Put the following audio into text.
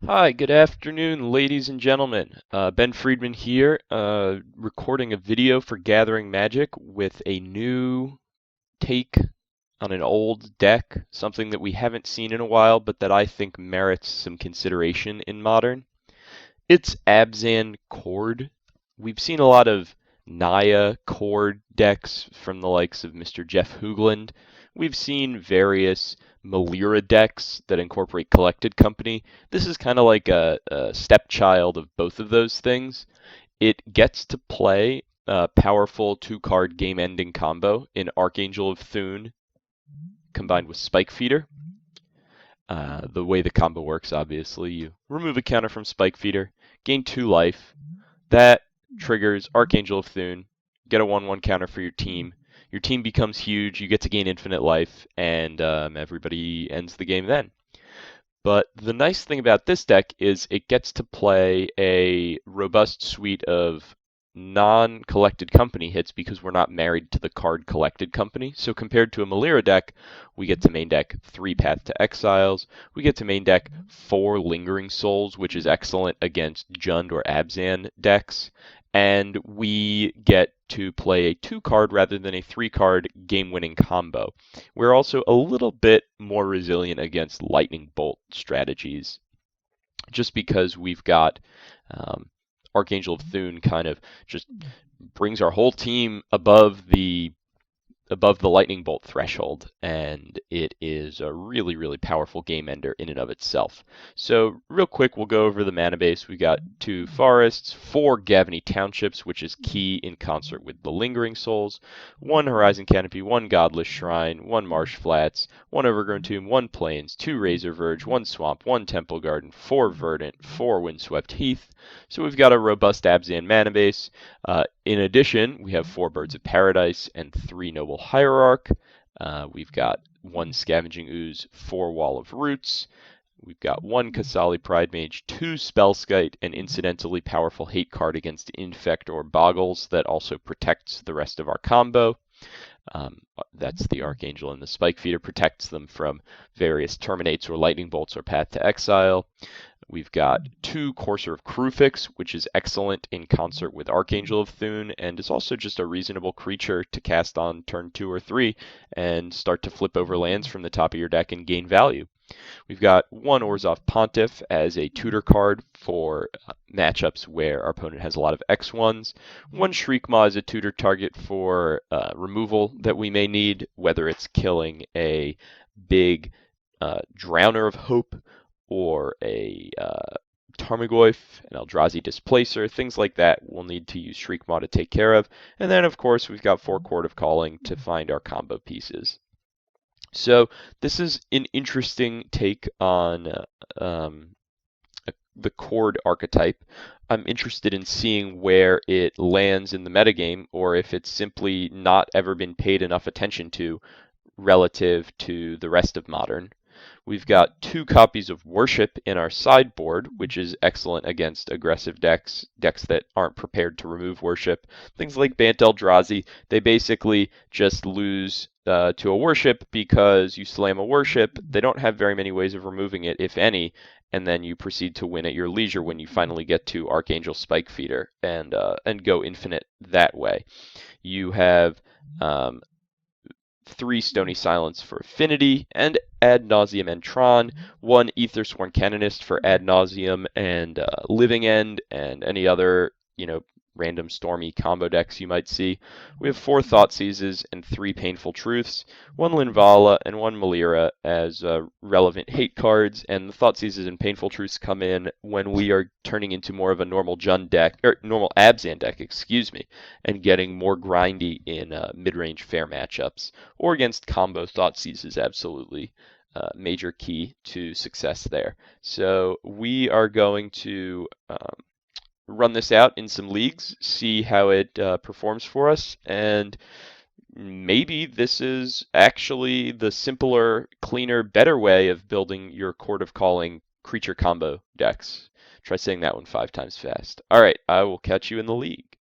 Hi, good afternoon, ladies and gentlemen. Ben Friedman here, recording a video for Gathering Magic with a new take on an old deck, something that we haven't seen in a while, but that I think merits some consideration in Modern. It's Abzan Chord. We've seen a lot of Naya Chord decks from the likes of Mr. Jeff Hoogland. We've seen various Melira decks that incorporate Collected Company. This is kind of like a stepchild of both of those things. It gets to play a powerful two-card game-ending combo in Archangel of Thune combined with Spike Feeder. The way the combo works, obviously, you remove a counter from Spike Feeder, gain 2 life. That triggers Archangel of Thune, get a 1/1 counter for your team. Your team becomes huge, you get to gain infinite life, and everybody ends the game then. But the nice thing about this deck is it gets to play a robust suite of non-collected company hits because we're not married to the card collected company. So compared to a Melira deck, we get to main deck 3 Path to Exiles. We get to main deck 4 Lingering Souls, which is excellent against Jund or Abzan decks. And we get to play a 2-card rather than a 3-card game-winning combo. We're also a little bit more resilient against lightning bolt strategies, just because we've got Archangel of Thune kind of just brings our whole team above the lightning bolt threshold, and it is a really, really powerful game ender in and of itself. So real quick, we'll go over the mana base. We got 2 forests, 4 Gavony Townships, which is key in concert with the Lingering Souls, 1 Horizon Canopy, 1 Godless Shrine, 1 Marsh Flats, 1 Overgrown Tomb, 1 Plains, 2 Razorverge, 1 Swamp, 1 Temple Garden, 4 Verdant, 4 Windswept Heath. So we've got a robust Abzan mana base. In addition, we have 4 Birds of Paradise and 3 Noble Hierarch. We've got 1 Scavenging Ooze, 4 Wall of Roots. We've got 1 Qasali Pridemage, 2 Spellskite, an incidentally powerful hate card against Infect or Boggles that also protects the rest of our combo. That's the Archangel, and the Spike Feeder protects them from various Terminates or Lightning Bolts or Path to Exile. We've got 2 Courser of Kruphix, which is excellent in concert with Archangel of Thune, and is also just a reasonable creature to cast on turn 2 or 3 and start to flip over lands from the top of your deck and gain value. We've got 1 Orzhov Pontiff as a tutor card for matchups where our opponent has a lot of X1s. 1 Shriekmaw as a tutor target for removal that we may need, whether it's killing a big Drowner of Hope or a Tarmogoyf, an Eldrazi Displacer, things like that we'll need to use Shriekmaw to take care of. And then, of course, we've got 4 Chord of Calling to find our combo pieces. So this is an interesting take on the Chord archetype. I'm interested in seeing where it lands in the metagame, or if it's simply not ever been paid enough attention to relative to the rest of Modern. We've got 2 copies of Worship in our sideboard, which is excellent against aggressive decks that aren't prepared to remove Worship. Things like Bant Eldrazi, they basically just lose to a Worship because you slam a Worship. They don't have very many ways of removing it, if any, and then you proceed to win at your leisure when you finally get to Archangel Spike Feeder and go infinite that way. You have 3 Stony Silence for Affinity, and Ad Nauseam Entron, 1 Ethersworn Canonist for Ad Nauseam and Living End, and any other, random stormy combo decks you might see. We have 4 Thoughtseizes and 3 Painful Truths, 1 Linvala and 1 Melira as relevant hate cards, and the Thoughtseizes and Painful Truths come in when we are turning into more of a normal Jund deck, or normal Abzan deck, and getting more grindy in mid-range fair matchups, or against combo Thoughtseize is absolutely major key to success there. So we are going to run this out in some leagues, see how it performs for us, and maybe this is actually the simpler, cleaner, better way of building your Chord of Calling creature combo decks. Try saying that one 5 times fast. All right, I will catch you in the league.